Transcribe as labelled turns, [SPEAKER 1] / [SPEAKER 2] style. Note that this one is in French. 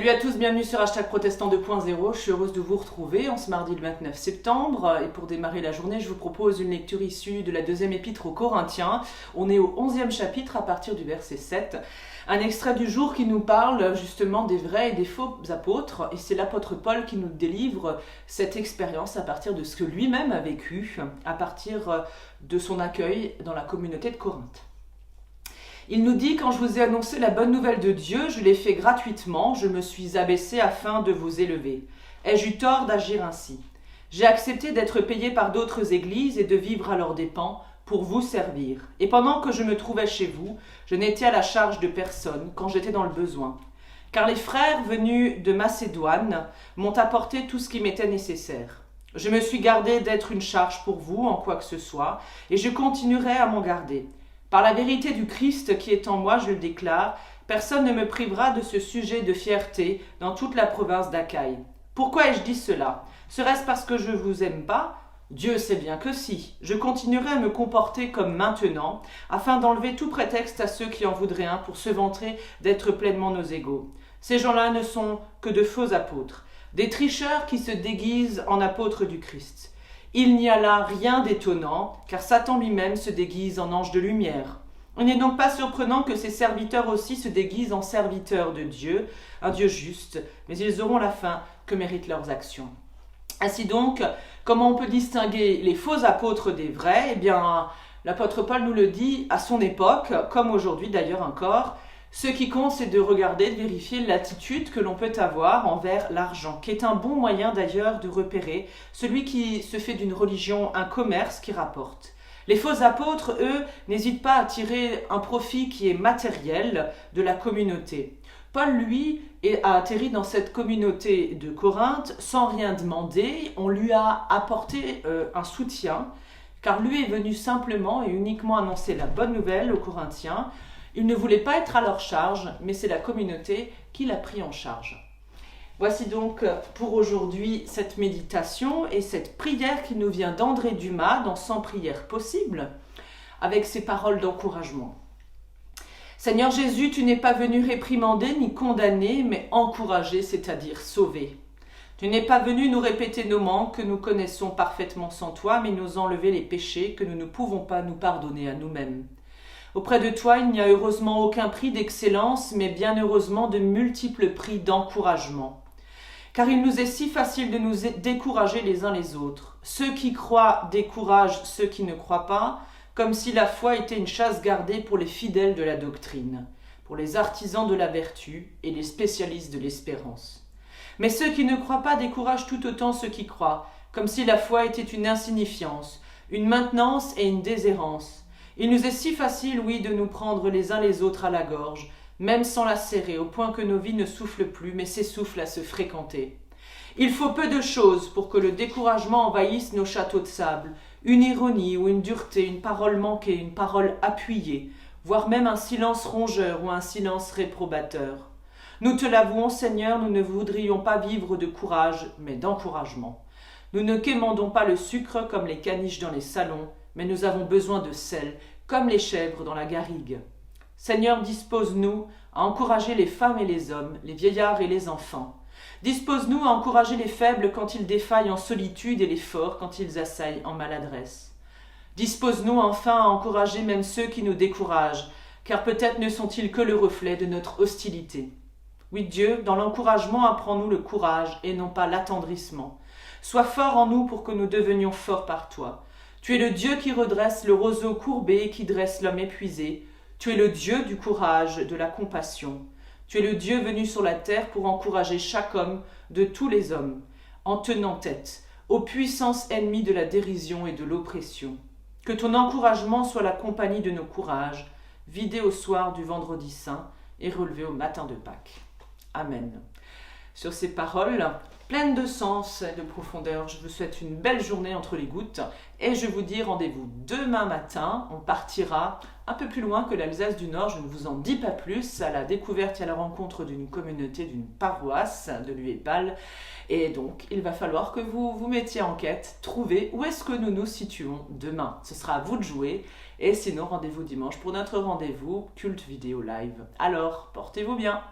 [SPEAKER 1] Salut à tous, bienvenue sur #Protestant 2.0. Je suis heureuse de vous retrouver en ce mardi le 29 septembre. Et pour démarrer la journée, je vous propose une lecture issue de la deuxième épître aux Corinthiens. On est au 11e chapitre à partir du verset 7. Un extrait du jour qui nous parle justement des vrais et des faux apôtres. Et c'est l'apôtre Paul qui nous délivre cette expérience à partir de ce que lui-même a vécu, à partir de son accueil dans la communauté de Corinthe. Il nous dit « Quand je vous ai annoncé la bonne nouvelle de Dieu, je l'ai fait gratuitement, je me suis abaissé afin de vous élever. Ai-je eu tort d'agir ainsi? J'ai accepté d'être payé par d'autres églises et de vivre à leurs dépens pour vous servir. Et pendant que je me trouvais chez vous, je n'étais à la charge de personne quand j'étais dans le besoin. Car les frères venus de Macédoine m'ont apporté tout ce qui m'était nécessaire. Je me suis gardé d'être une charge pour vous en quoi que ce soit, et je continuerai à m'en garder. Par la vérité du Christ qui est en moi, je le déclare, personne ne me privera de ce sujet de fierté dans toute la province d'Achaïe. Pourquoi ai-je dit cela? Serait-ce parce que je ne vous aime pas? Dieu sait bien que si. Je continuerai à me comporter comme maintenant, afin d'enlever tout prétexte à ceux qui en voudraient un pour se vantrer d'être pleinement nos égaux. Ces gens-là ne sont que de faux apôtres, des tricheurs qui se déguisent en apôtres du Christ. Il n'y a là rien d'étonnant, car Satan lui-même se déguise en ange de lumière. Il n'est donc pas surprenant que ses serviteurs aussi se déguisent en serviteurs de Dieu, un Dieu juste, mais ils auront la fin que méritent leurs actions. Ainsi donc, comment on peut distinguer les faux apôtres des vrais? Eh bien, l'apôtre Paul nous le dit à son époque, comme aujourd'hui d'ailleurs encore. Ce qui compte, c'est de regarder, de vérifier l'attitude que l'on peut avoir envers l'argent, qui est un bon moyen d'ailleurs de repérer celui qui se fait d'une religion un commerce qui rapporte. Les faux apôtres, eux, n'hésitent pas à tirer un profit qui est matériel de la communauté. Paul, lui, a atterri dans cette communauté de Corinthe sans rien demander. On lui a apporté un soutien, car lui est venu simplement et uniquement annoncer la bonne nouvelle aux Corinthiens. Il ne voulait pas être à leur charge, mais c'est la communauté qui l'a pris en charge. Voici donc pour aujourd'hui cette méditation et cette prière qui nous vient d'André Dumas dans 100 prières possibles, avec ces paroles d'encouragement. Seigneur Jésus, tu n'es pas venu réprimander ni condamner, mais encourager, c'est-à-dire sauver. Tu n'es pas venu nous répéter nos manques que nous connaissons parfaitement sans toi, mais nous enlever les péchés que nous ne pouvons pas nous pardonner à nous-mêmes. Auprès de toi, il n'y a heureusement aucun prix d'excellence, mais bien heureusement de multiples prix d'encouragement. Car il nous est si facile de nous décourager les uns les autres. Ceux qui croient découragent ceux qui ne croient pas, comme si la foi était une chasse gardée pour les fidèles de la doctrine, pour les artisans de la vertu et les spécialistes de l'espérance. Mais ceux qui ne croient pas découragent tout autant ceux qui croient, comme si la foi était une insignifiance, une maintenance et une déshérence. Il nous est si facile, oui, de nous prendre les uns les autres à la gorge, même sans la serrer, au point que nos vies ne soufflent plus, mais s'essoufflent à se fréquenter. Il faut peu de choses pour que le découragement envahisse nos châteaux de sable, une ironie ou une dureté, une parole manquée, une parole appuyée, voire même un silence rongeur ou un silence réprobateur. Nous te l'avouons, Seigneur, nous ne voudrions pas vivre de courage, mais d'encouragement. Nous ne quémandons pas le sucre comme les caniches dans les salons, mais nous avons besoin de sel, comme les chèvres dans la garrigue. Seigneur, dispose-nous à encourager les femmes et les hommes, les vieillards et les enfants. Dispose-nous à encourager les faibles quand ils défaillent en solitude et les forts quand ils assaillent en maladresse. Dispose-nous enfin à encourager même ceux qui nous découragent, car peut-être ne sont-ils que le reflet de notre hostilité. Oui, Dieu, dans l'encouragement, apprends-nous le courage et non pas l'attendrissement. Sois fort en nous pour que nous devenions forts par toi. Tu es le Dieu qui redresse le roseau courbé et qui dresse l'homme épuisé. Tu es le Dieu du courage, de la compassion. Tu es le Dieu venu sur la terre pour encourager chaque homme de tous les hommes, en tenant tête aux puissances ennemies de la dérision et de l'oppression. Que ton encouragement soit la compagnie de nos courages, vidés au soir du vendredi saint et relevés au matin de Pâques. Amen. Sur ces paroles pleines de sens et de profondeur, je vous souhaite une belle journée entre les gouttes et je vous dis rendez-vous demain matin. On partira un peu plus loin que l'Alsace du Nord, je ne vous en dis pas plus, à la découverte et à la rencontre d'une communauté, d'une paroisse de l'UEPAL. Et donc, il va falloir que vous vous mettiez en quête, trouver où est-ce que nous nous situons demain. Ce sera à vous de jouer et sinon rendez-vous dimanche pour notre rendez-vous culte vidéo live. Alors, portez-vous bien.